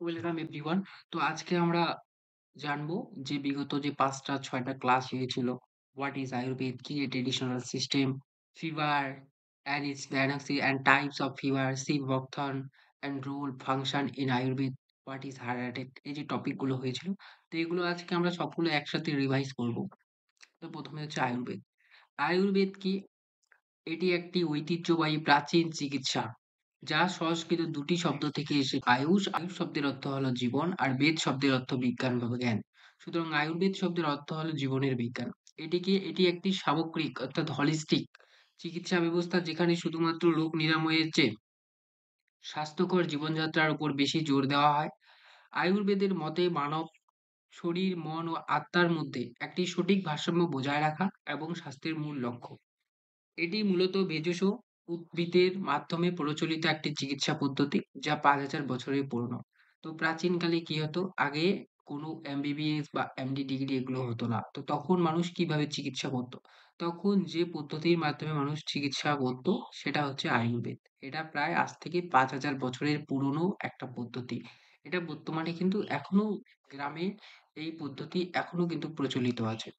Welcome everyone. তো আজকে আমরা জানবো যে বিগত যে ৫টা ৬টা ক্লাস হয়েছিল। What is Ayurveda? কি a traditional system? Fever and its diagnosis and types of fever, symptom and role function in Ayurveda, what is heart attack? এই যে টপিক গুলো হয়েছিল। তো এগুলো আজকে আমরা সবগুলো একসাথে রিভাইজ করব। তো ১ম এ হচ্ছে আয়ুর্বেদ। আয়ুর্বেদ কি? এটি একটি ঐতিহ্যবাহী প্রাচীন চিকিৎসা, যা সংস্কৃত ২টি শব্দ থেকে আয়ুষ, আয়ুষ শব্দের অর্থ হলো জীবন আর বেদ শব্দের অর্থ বিজ্ঞান বা জ্ঞান। সুতরাং আয়ুর্বেদ শব্দের অর্থ হলো জীবনের বিজ্ঞান। এটি একটি সামগ্রিক অর্থাৎ holistic চিকিৎসা ব্যবস্থা, যেখানে শুধুমাত্র রোগ নিরাময়ের চেয়ে স্বাস্থ্যকর জীবনযাত্রার উপর বেশি জোর দেওয়া হয়। আয়ুর্বেদের মতে মানব শরীর, মন ও আত্মার মধ্যে একটি সঠিক ভারসাম্য বজায় রাখা এবং স্বাস্থ্যের মূল লক্ষ্য। এটি মূলত ভেষজ উদ্ভিদের মাধ্যমে প্রচলিত একটি চিকিৎসা পদ্ধতি, যা ৫,০০০ বছরের পুরনো। তো প্রাচীনকালে কি হতো? আগে কোনো এমবিবিএস বা এমডি ডিগ্রি এগুলো হতো না। তো তখন মানুষ কিভাবে চিকিৎসা করতো? তখন যে পদ্ধতির মাধ্যমে মানুষ চিকিৎসা করতো সেটা হচ্ছে আয়ুর্বেদ। এটা প্রায় আজ থেকে ৫,০০০ বছরের পুরনো একটা পদ্ধতি। এটা বর্তমানে কিন্তু এখনো গ্রামে এই পদ্ধতি এখনো কিন্তু প্রচলিত আছে।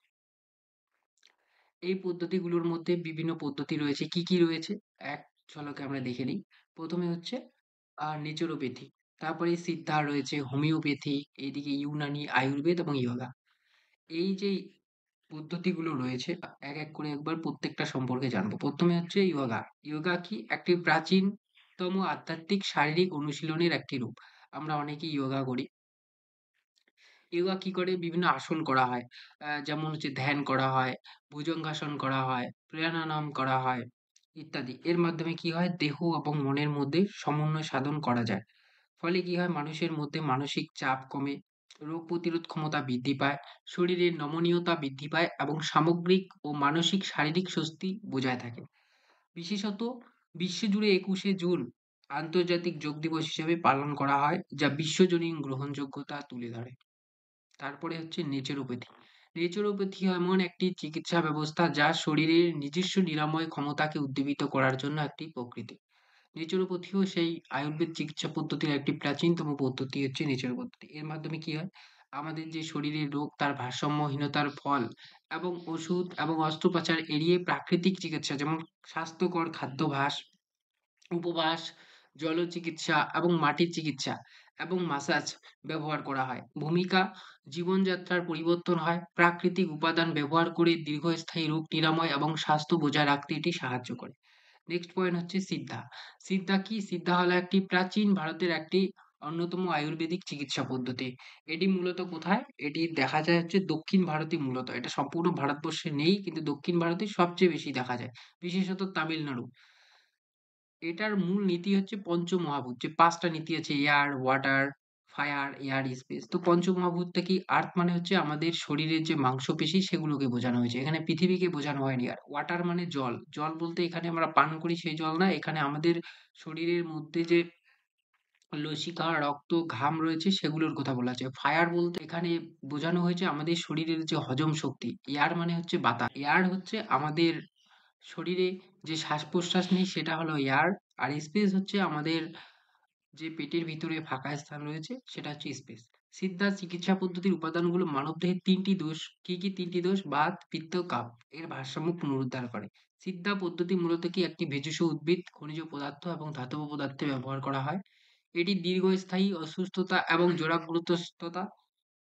এই পদ্ধতিগুলোর মধ্যে বিভিন্ন পদ্ধতি রয়েছে। কি, কি রয়েছে? এক ঝলকে আমরা দেখে নিই। ১ম এ হচ্ছে নেচুরোপ্যাথি। তারপরে সিদ্ধা রয়েছে, হোমিওপ্যাথি, এদিকে ইউনানি, আয়ুর্বেদ এবং ইয়োগা। এই যে পদ্ধতিগুলো রয়েছে, এক করে একবার প্রত্যেকটা সম্পর্কে জানবো। ১ম এ হচ্ছে ইয়োগা। ইয়োগা কি? একটি প্রাচীনতম আধ্যাত্মিক শারীরিক অনুশীলনের একটি রূপ। আমরা অনেকেই ইয়োগা করি। ইয়োগা কি করে? বিভিন্ন আসন করা হয়। যেমন হচ্ছে ধ্যান করা হয়, ভুজঙ্গাসন করা হয়, প্রাণায়াম করা হয় ইত্যাদি। এর মাধ্যমে কি হয়? দেহ এবং মনের মধ্যে সমন্বয় সাধন করা যায়। ফলে কি হয়? মানুষের মধ্যে মানসিক চাপ কমে, রোগ প্রতিরোধ ক্ষমতা বৃদ্ধি পায়, শরীরের নমনীয়তা বৃদ্ধি পায় এবং সামগ্রিক ও মানসিক শারীরিক স্বস্তি বজায় থাকে। বিশেষত বিশ্বজুড়ে ২১শে জুন আন্তর্জাতিক যোগ দিবস হিসেবে পালন করা হয়, যা বিশ্বজনীন গ্রহণযোগ্যতা তুলে ধরে। তারপরে হচ্ছে নেচুরোপ্যাথি। নেচুরোপ্যাথি এমন একটি চিকিৎসা ব্যবস্থা যা শরীরের নিজস্ব নিরাময় ক্ষমতাকে উদ্দীবিত করার জন্য একটি প্রকৃতি। নেচুরোপ্যাথিও সেই আয়ুর্বেদ চিকিৎসা পদ্ধতির একটি প্রাচীনতম পদ্ধতি হচ্ছে নেচুরোপ্যাথি। এর মাধ্যমে কি হয়? আমাদের যে শরীরের রোগ তার ভারসাম্যহীনতার ফল এবং ওষুধ এবং অস্ত্রোপচার এড়িয়ে প্রাকৃতিক চিকিৎসা, যেমন স্বাস্থ্যকর খাদ্যাভ্যাস, উপবাস, জলচিকিৎসা এবং মাটির চিকিৎসা এবং মাসাজ ব্যবহার করা হয়। ভূমিকা: জীবনযাত্রার পরিবর্তন হয়। প্রাকৃতিক উপাদান ব্যবহার করে দীর্ঘস্থায়ী রোগ নিরাময় এবং স্বাস্থ্য বজায় রাখতে এটি সাহায্য করে। নেক্সট পয়েন্ট হচ্ছে সিদ্ধা। সিদ্ধা কি? সিদ্ধা হলো একটি প্রাচীন ভারতের একটি অন্যতম আয়ুর্বেদিক চিকিৎসা পদ্ধতি। এটি মূলত কোথায়? এটি দেখা যায় হচ্ছে দক্ষিণ ভারতে মূলত। এটা সম্পূর্ণ ভারতবর্ষে নেই, কিন্তু দক্ষিণ ভারতে সবচেয়ে বেশি দেখা যায়। বিশেষত তামিলনাড়ু। এটার মূল নীতি হচ্ছে পঞ্চমহাভূত। যে ৫ টা নীতি আছে, air, water, fire, air, space. তো পঞ্চমহাভূতটা কি? আর্থ মানে হচ্ছে আমাদের শরীরের যে মাংসপেশি সেগুলোকে বোঝানো হয়েছে। এখানে পৃথিবীকে বোঝানো হয়নি। আর ওয়াটার মানে জল। জল বলতে এখানে আমরা পান করি সেই জল না। এখানে আমাদের শরীরের মধ্যে যে লসিকা, রক্ত, ঘাম রয়েছে সেগুলোর কথা বলা হয়েছে। ফায়ার বলতে এখানে বোঝানো হয়েছে আমাদের শরীরের যে হজম শক্তি। এয়ার মানে হচ্ছে বাতাস। এয়ার হচ্ছে আমাদের শরীরে যে শ্বাস-প্রশ্বাস নেই সেটা হলো এয়ার। আর স্পেস হচ্ছে আমাদের যে পেটের ভিতরে ফাঁকা স্থান রয়েছে সেটা হচ্ছে স্পেস। সিদ্ধা চিকিৎসা পদ্ধতির উপাদানগুলো মানবদেহের ৩ টি দোষ। কি, কি ৩ টি দোষ? বাত, পিত্ত, কাফ এর ভারসাম্য পুনরুদ্ধার করে। সিদ্ধা পদ্ধতি মূলত কি? একটি ভেষজ উদ্ভিদ, খনিজ পদার্থ এবং ধাতব পদার্থে ব্যবহার করা হয়। এটি দীর্ঘস্থায়ী অসুস্থতা এবং জরাগ্রস্ততা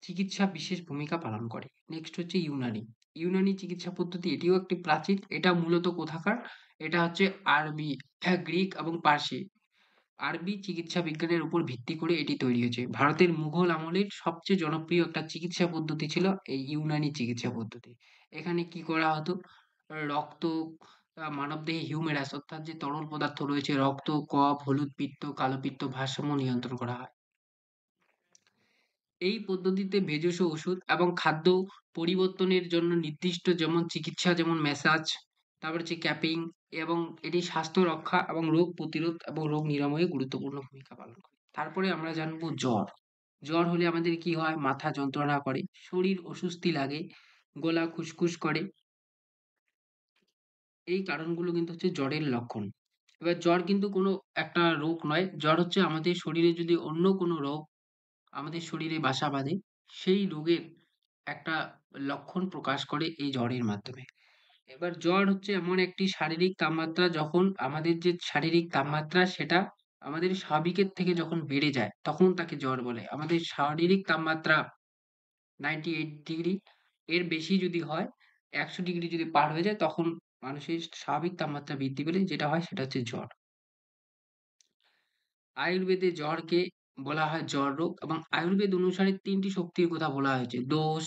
চিকিৎসা বিশেষ ভূমিকা পালন করে। নেক্সট হচ্ছে ইউনানি। ইউনানি চিকিৎসা পদ্ধতি এটিও একটি প্রাচীন। এটা মূলত কোথাকার? এটা হচ্ছে আরবি, গ্রিক এবং পারসি। আরবি চিকিৎসা বিজ্ঞানের উপর ভিত্তি করে এটি তৈরি হয়েছে। ভারতের মুঘল আমলের সবচেয়ে জনপ্রিয় একটা চিকিৎসা পদ্ধতি ছিল এই ইউনানি চিকিৎসা পদ্ধতি। এখানে কি করা হতো? রক্ত, মানবদেহে হিউমেরাস অর্থাৎ যে তরল পদার্থ রয়েছে, রক্ত, কফ, হলুদ পিত্ত, কালো পিত্ত ভারসাম্য নিয়ন্ত্রণ করা হয়। এই পদ্ধতিতে ভেষজ ওষুধ এবং খাদ্য পরিবর্তনের জন্য নির্দিষ্ট, যেমন চিকিৎসা, যেমন ম্যাসাজ, তারপর হচ্ছে ক্যাপিং, এবং এটি স্বাস্থ্য রক্ষা এবং রোগ প্রতিরোধ এবং রোগ নিরাময়ে গুরুত্বপূর্ণ ভূমিকা পালন করে। তারপরে আমরা জানবো জ্বর। জ্বর হলে আমাদের কি হয়? মাথা যন্ত্রণা করে, শরীর অস্বস্তি লাগে, গলা খুসখুস করে। এই কারণগুলো কিন্তু হচ্ছে জ্বরের লক্ষণ। এবার জ্বর কিন্তু কোনো একটা রোগ নয়। জ্বর হচ্ছে আমাদের শরীরে যদি অন্য কোনো রোগ আমাদের শরীরে বাসা বাঁধে, সেই রোগের একটা লক্ষণ প্রকাশ করে এই জ্বরের মাধ্যমে। এবার জ্বর হচ্ছে এমন একটি শারীরিক তাপমাত্রা, যখন আমাদের যে শারীরিক তাপমাত্রা সেটা আমাদের স্বাভাবিকের থেকে যখন বেড়ে যায় তখন তাকে জ্বর বলে। আমাদের শারীরিক তাপমাত্রা 98 ডিগ্রি এর বেশি যদি হয়, 100 ডিগ্রি যদি পার হয়ে যায়, তখন মানুষের স্বাভাবিক তাপমাত্রা বৃদ্ধি পেলে যেটা হয় সেটা হচ্ছে জ্বর। আয়ুর্বেদে জ্বরকে বলা হয় জ্বর রোগ, এবং আয়ুর্বেদ অনুসারে ৩ টি শক্তির কথা বলা হয়েছে। দোষ,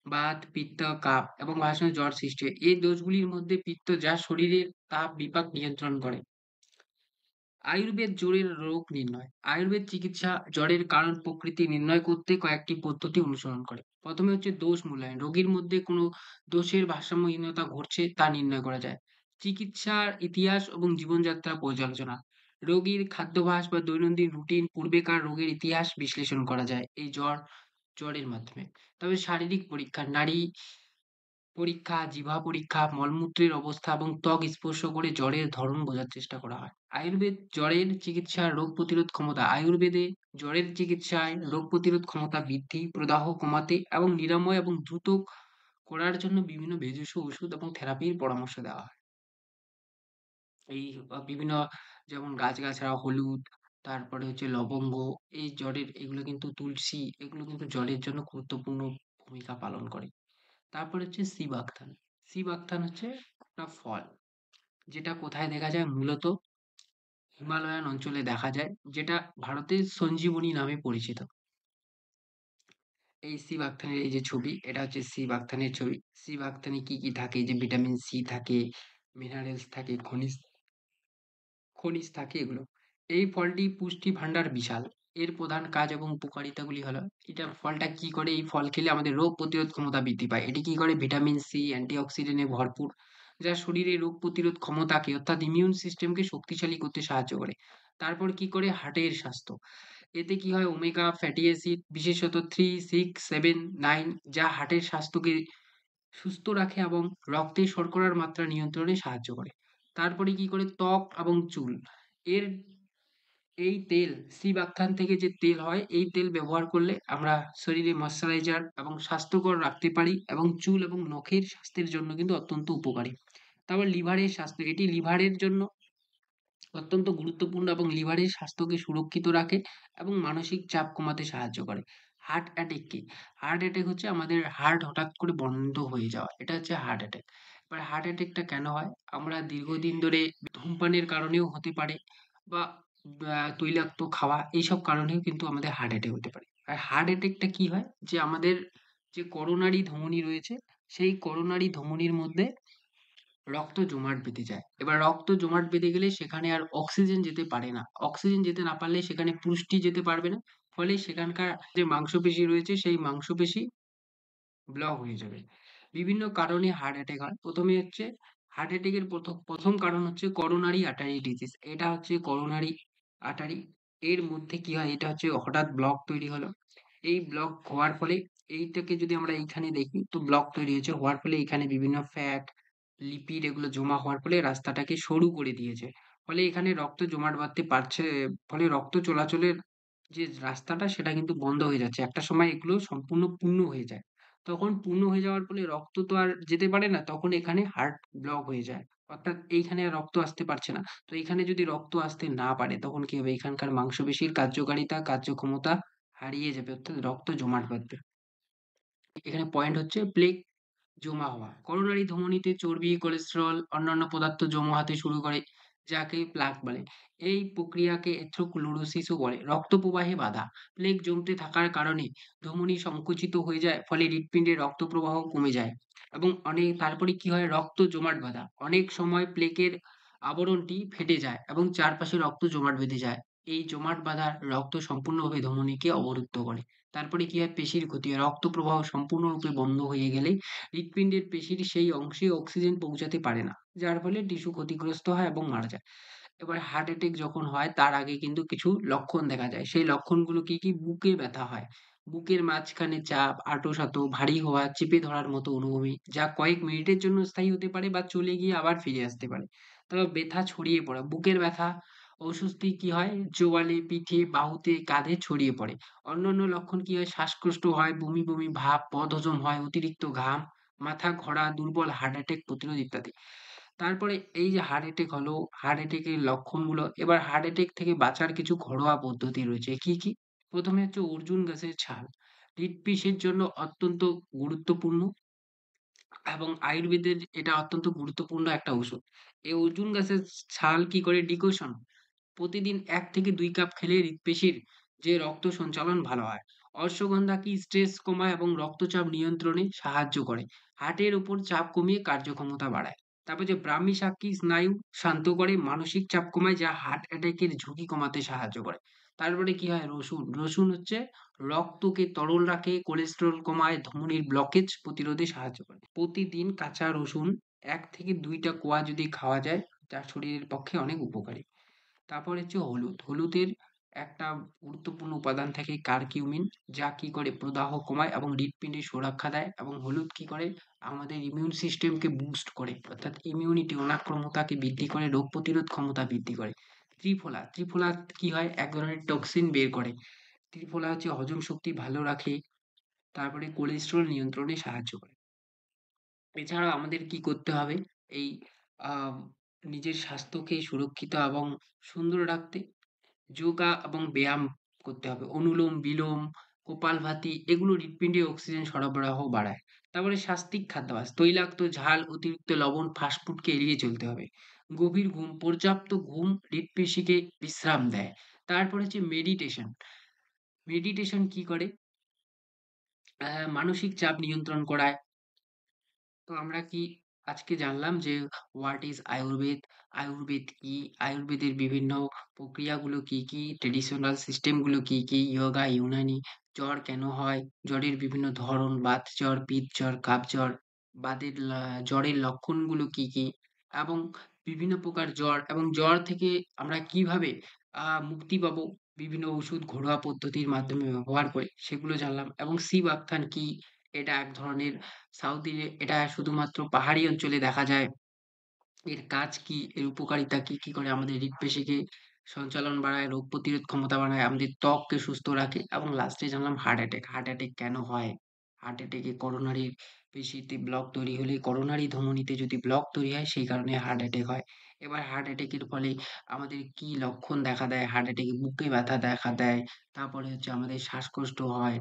বাত, পিত্ত, কাপ এবং ভারসাম্য জ্বর সৃষ্টি হয়। এই দোষগুলির মধ্যে পিত্ত, যা শরীরের তাপ বিপাক নিয়ন্ত্রণ করে। আয়ুর্বেদ জ্বরের রোগ নির্ণয়। আয়ুর্বেদ চিকিৎসা জ্বরের কারণ প্রকৃতি নির্ণয় করতে কয়েকটি পদ্ধতি অনুসরণ করে। প্রথমে হচ্ছে দোষ মূল্যায়ন। রোগীর মধ্যে কোনো দোষের ভারসাম্যহীনতা ঘটছে তা নির্ণয় করা যায়। চিকিৎসার ইতিহাস এবং জীবনযাত্রা পর্যালোচনা। রোগীর খাদ্যাভ্যাস বা দৈনন্দিন রুটিন, পূর্বেকার রোগের ইতিহাস বিশ্লেষণ করা যায় এই জ্বরের মাধ্যমে। তবে শারীরিক পরীক্ষা, নাড়ি পরীক্ষা, জিহ্বা পরীক্ষা, মলমূত্রের অবস্থা এবং ত্বক স্পর্শ করে জ্বরের ধরন বোঝার চেষ্টা করা হয়। আয়ুর্বেদ জ্বরের চিকিৎসা, রোগ প্রতিরোধ ক্ষমতা। আয়ুর্বেদে জ্বরের চিকিৎসায় রোগ প্রতিরোধ ক্ষমতা বৃদ্ধি, প্রদাহ কমাতে এবং নিরাময় এবং দ্রুত করার জন্য বিভিন্ন ভেষজ ওষুধ এবং থেরাপির পরামর্শ দেওয়া হয়। এই বিভিন্ন, যেমন গাছগাছড়া, হলুদ, তারপরে হচ্ছে লবঙ্গ, এই জ্বরের এগুলো কিন্তু তুলসী, এগুলো কিন্তু জ্বরের জন্য গুরুত্বপূর্ণ ভূমিকা পালন করে। তারপর হচ্ছে সিবাকথান। সিবাকথান হচ্ছে একটা ফল, যেটা কোথায় দেখা যায়? মূলত হিমালয়ান অঞ্চলে দেখা যায়, যেটা ভারতের সঞ্জীবনী নামে পরিচিত। এই সিবাকথানের এই যে ছবি, এটা হচ্ছে সিবাকথানের ছবি। সিবাকথানে কি, কি থাকে? এই যে ভিটামিন সি থাকে, মিনারেলস থাকে, খনিজ থাকে এগুলো। এই ফলটি পুষ্টি ভান্ডার বিশাল। এর প্রধান কাজ এবং উপকারিতাগুলি হলো, এটা ফলটা কি করে? এই ফল খেলে আমাদের রোগ প্রতিরোধ ক্ষমতা বৃদ্ধি পায়। এটি কি করে? ভিটামিন সি, অ্যান্টিঅক্সিডেন্টে ভরপুর, যা শরীরে রোগ প্রতিরোধ ক্ষমতাকে অর্থাৎ ইমিউন সিস্টেমকে শক্তিশালী করতে সাহায্য করে। তারপর কি করে? হার্টের স্বাস্থ্য। এতে কি হয়? ওমেগা ফ্যাটি অ্যাসিড, বিশেষত 3, 6, 7, 9, যা হার্টের স্বাস্থ্যকে সুস্থ রাখে এবং রক্তে শর্করার মাত্রা নিয়ন্ত্রণে সাহায্য করে। তারপরে কি করে? ত্বক এবং চুল। এর এই তেল, সিবাকথান থেকে যে তেল হয়, এই তেল ব্যবহার করলে আমরা শরীরে ময়েশ্চারাইজার এবং স্বাস্থ্যকর রাখতে পারি, এবং চুল এবং নখের স্বাস্থ্যের জন্য কিন্তু অত্যন্ত উপকারী। তারপর লিভারের স্বাস্থ্য। এটি লিভারের জন্য অত্যন্ত গুরুত্বপূর্ণ এবং লিভারের স্বাস্থ্যকে সুরক্ষিত রাখে এবং মানসিক চাপ কমাতে সাহায্য করে। হার্ট অ্যাটাক কি? হার্ট অ্যাটাক হচ্ছে আমাদের হার্ট হঠাৎ করে বন্ধ হয়ে যাওয়া। এটা হচ্ছে হার্ট অ্যাটাক। এবার হার্ট অ্যাটাকটা কেন হয়? আমরা দীর্ঘদিন ধরে ধূমপানের কারণেও হতে পারে, বা তৈলাক্ত খাওয়া, এইসব কারণেও কিন্তু আমাদের হার্ট অ্যাটাক হতে পারে। আর হার্ট অ্যাটাকটা কি হয়? যে আমাদের যে করোনারি ধমনী রয়েছে, সেই করোনারি ধমনীর মধ্যে রক্ত জমাট বেঁধে যায়। এবার রক্ত জমাট বেঁধে গেলে সেখানে আর অক্সিজেন যেতে পারে না। অক্সিজেন যেতে না পারলে সেখানে পুষ্টি যেতে পারবে না। ফলে সেখানকার যে মাংসপেশি রয়েছে, সেই মাংসপেশি ব্লক হয়ে যাবে। বিভিন্ন কারণে হার্ট অ্যাটাক হয়। ১ম এ হচ্ছে হার্ট অ্যাটাকের ১ম কারণ হচ্ছে করোনারি আর্টারি ডিজিজ। এটা হচ্ছে করোনারি আর্টারি। এর মধ্যে কি হয়? এটা হচ্ছে হঠাৎ ব্লক তৈরি হলো। এই ব্লক হওয়ার ফলে, এইটাকে যদি আমরা এইখানে দেখি, তো ব্লক তৈরি হয়েছে, হওয়ার ফলে এখানে বিভিন্ন ফ্যাট, লিপিড এগুলো জমা হওয়ার ফলে রাস্তাটাকে সরু করে দিয়েছে। ফলে এখানে রক্ত জমাট বাঁধতে পারছে, ফলে রক্ত চলাচলের যে রাস্তাটা সেটা কিন্তু বন্ধ হয়ে যাচ্ছে। একটা সময় এগুলো সম্পূর্ণ পূর্ণ হয়ে যায়। তখন পূর্ণ হয়ে যাওয়ার ফলে রক্ত তো আর যেতে পারে না। তখন এখানে হার্ট ব্লক হয়ে যায়। অর্থাৎ এইখানে আর রক্ত আসতে পারছে না। তো এইখানে যদি রক্ত আসতে না পারে, তখন কি হবে? এখানকার মাংসপেশির কার্যকারিতা, কার্যক্ষমতা হারিয়ে যাবে। অর্থাৎ রক্ত জমাট বাঁধবে। এখানে পয়েন্ট হচ্ছে প্লেক জমা হওয়া। করোনারি ধমনীতে চর্বি, কোলেস্টেরল, অন্যান্য পদার্থ জমা হতে শুরু করে, যাকে প্লাক বলে। এই প্রক্রিয়াকে এথ্রোক্লোরোসিসও বলে। রক্ত প্রবাহে বাধা। প্লেক জমতে থাকার কারণে ধমনী সংকুচিত হয়ে যায়, ফলে হৃৎপিণ্ডে রক্ত প্রবাহ কমে যায়। এবং তারপরে কি হয়? রক্ত জমাট বাঁধা। অনেক সময় প্লেকের আবরণটি ফেটে যায় এবং চারপাশে রক্ত জমাট বেঁধে যায়। এই জমাট বাঁধা রক্ত সম্পূর্ণভাবে ধমনীকে অবরুদ্ধ করে। তারপরে কি হয়? পেশির ক্ষতি হয়। রক্ত প্রবাহ সম্পূর্ণরূপে বন্ধ হয়ে গেলে হৃৎপিণ্ডের পেশির সেই অংশে অক্সিজেন পৌঁছাতে পারে না, যার ফলে টিস্যু ক্ষতিগ্রস্ত হয় এবং মারা যায়। এবার হার্ট অ্যাটাক যখন হয়, তার আগে কিন্তু কিছু লক্ষণ দেখা যায়। সেই লক্ষণগুলো কি, কি? বুকে ব্যথা হয়, বুকের মাঝখানে চাপ, আঁটো-সাঁটো, ভারী হওয়া, চেপে ধরার মতো অনুভূতি, যা কয়েক মিনিটের জন্য স্থায়ী হতে পারে বা চলে গিয়ে আবার ফিরে আসতে পারে। তারপর ব্যথা ছড়িয়ে পড়া, বুকের ব্যথা অস্বস্তি কি হয়? জোয়ালে, পিঠে, বাহুতে, কাঁধে ছড়িয়ে পড়ে। অন্যান্য লক্ষণ কি হয়? শ্বাসকষ্ট হয়, বমি, বমি ভাব, বদহজম হয়, অতিরিক্ত ঘাম, মাথা ঘোরা, দুর্বল, হার্ট অ্যাটাক প্রতিরোধ ইত্যাদি। তারপরে এই যে হার্ট অ্যাটাক হলো, হার্ট অ্যাটাকের লক্ষণগুলো, এবার হার্ট অ্যাটাক থেকে বাঁচার কিছু ঘরোয়া পদ্ধতি রয়েছে। কি, কি? ১ম এ হচ্ছে অর্জুন গাছের ছাল। হৃদপিসের জন্য অত্যন্ত গুরুত্বপূর্ণ এবং আয়ুর্বেদের এটা অত্যন্ত গুরুত্বপূর্ণ একটা ওষুধ। এই অর্জুন গাছের ছাল কি করে? ডিকশন প্রতিদিন ১ থেকে ২ কাপ খেলে হৃৎপেশির যে রক্ত সঞ্চালন ভালো হয়। অশ্বগন্ধা কি স্ট্রেস কমায় এবং রক্তচাপ নিয়ন্ত্রণে সাহায্য করে। হার্টের উপর চাপ কমিয়ে কার্যক্ষমতা বাড়ায়। তারপর যে ব্রাহ্মী শাক কি স্নায়ু শান্ত করে, মানসিক চাপ কমায় যা হার্ট অ্যাটাকের ঝুঁকি কমাতে সাহায্য করে। তারপরে কি হয়? রসুন। রসুন হচ্ছে রক্তকে তরল রাখে, কোলেস্টেরল কমায়, ধমনির ব্লকেজ প্রতিরোধে সাহায্য করে। প্রতিদিন কাঁচা রসুন ১ থেকে ২ টা কোয়া যদি খাওয়া যায়, যা শরীরের পক্ষে অনেক উপকারী। তারপর হচ্ছে হলুদ। হলুদের একটা গুরুত্বপূর্ণ উপাদান থাকে কারকিউমিন, যা কি করে? প্রদাহ কমায় এবং হৃৎপিণ্ডের সুরক্ষা দেয় এবং হলুদ কি করে? আমাদের ইমিউন সিস্টেমকে বুস্ট করে। অর্থাৎ ইমিউনিটি অনাক্রম্যতাকে বৃদ্ধি করে, রোগ প্রতিরোধ ক্ষমতা বৃদ্ধি করে। ত্রিফলা। ত্রিফলা কি হয়? এক ধরনের টক্সিন বের করে। ত্রিফলা হচ্ছে হজম শক্তি ভালো রাখে, তারপরে কোলেস্টেরল নিয়ন্ত্রণে সাহায্য করে। এছাড়াও আমাদের কি করতে হবে? এই আ নিজের স্বাস্থ্যকে সুরক্ষিত এবং সুন্দর রাখতে যোগা এবং ব্যায়াম করতে হবে। অনুলোম-বিলোম, কপালভাতি এগুলো হৃৎপিণ্ডে অক্সিজেন সরবরাহ বাড়ায়। তারপরে সাত্ত্বিক খাদ্যাভ্যাস, তৈলাক্ত, ঝাল, অতিরিক্ত লবণ, ফাস্ট ফুডকে এড়িয়ে চলতে হবে। গভীর ঘুম, পর্যাপ্ত ঘুম হৃৎপেশিকে বিশ্রাম দেয়। তারপরে হচ্ছে মেডিটেশন। মেডিটেশন কি করে? মানসিক চাপ নিয়ন্ত্রণ করায়। তো আমরা কি আজকে জানলাম যে হোয়াট ইজ আয়ুর্বেদ, আয়ুর্বেদ কি, আয়ুর্বেদের বিভিন্ন প্রক্রিয়াগুলো কি, কি ট্র্যাডিশনাল সিস্টেম গুলো কি, কি ইয়োগা, ইউনানি, জ্বর কেন হয়, জ্বরের বিভিন্ন ধরন, বাত জ্বর, পিত্ত জ্বর, কাফ জ্বর, জ্বরের লক্ষণগুলো কি, কি এবং বিভিন্ন প্রকার জ্বর এবং জ্বর থেকে আমরা কিভাবে মুক্তি পাবো বিভিন্ন ওষুধ ঘরোয়া পদ্ধতির মাধ্যমে ব্যবহার করে সেগুলো জানলাম এবং সি বাকথান কি? এটা এক ধরনের এটা শুধুমাত্র পাহাড়ি অঞ্চলে দেখা যায়। এর কাজ কি? এর উপকারিতা কি? কি করে আমাদের হৃদপেশিকে সঞ্চালন বাড়ায়, রোগ প্রতিরোধ ক্ষমতা বাড়ায়, আমাদের ত্বককে সুস্থ রাখে এবং লাস্টে জানলাম হার্ট অ্যাটাক। হার্ট অ্যাটাক কেন হয়? হার্ট অ্যাটাকে করোনারি পেশিতে ব্লক তৈরি হলে করোনারি ধমনীতে যদি ব্লক তৈরি হয় সেই কারণে হার্ট অ্যাটাক হয়। এবার হার্ট অ্যাটাকের ফলে আমাদের কি লক্ষণ দেখা দেয়? হার্ট অ্যাটাকে বুকে ব্যথা দেখা দেয়। তারপরে হচ্ছে আমাদের শ্বাসকষ্ট হয়,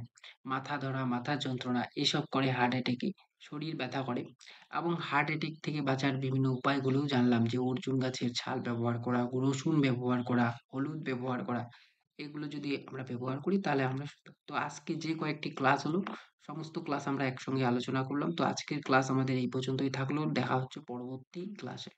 মাথা ধরা, মাথার যন্ত্রণা এসব করে হার্ট অ্যাটাকে। শরীর ব্যথা করে। এবং হার্ট অ্যাটাক থেকে বাঁচার বিভিন্ন উপায়গুলোও জানলাম যে অর্জুন গাছের ছাল ব্যবহার করা, রসুন ব্যবহার করা, হলুদ ব্যবহার করা। এগুলো যদি আমরা ব্যবহার করি তাহলে আমরা সুস্থ। তো আজকে যে কয়েকটি ক্লাস হলো, সমস্ত ক্লাস আমরা একসঙ্গে আলোচনা করলাম। তো আজকের ক্লাস আমাদের এই পর্যন্তই থাকলো। দেখা হচ্ছে পরবর্তী ক্লাসে।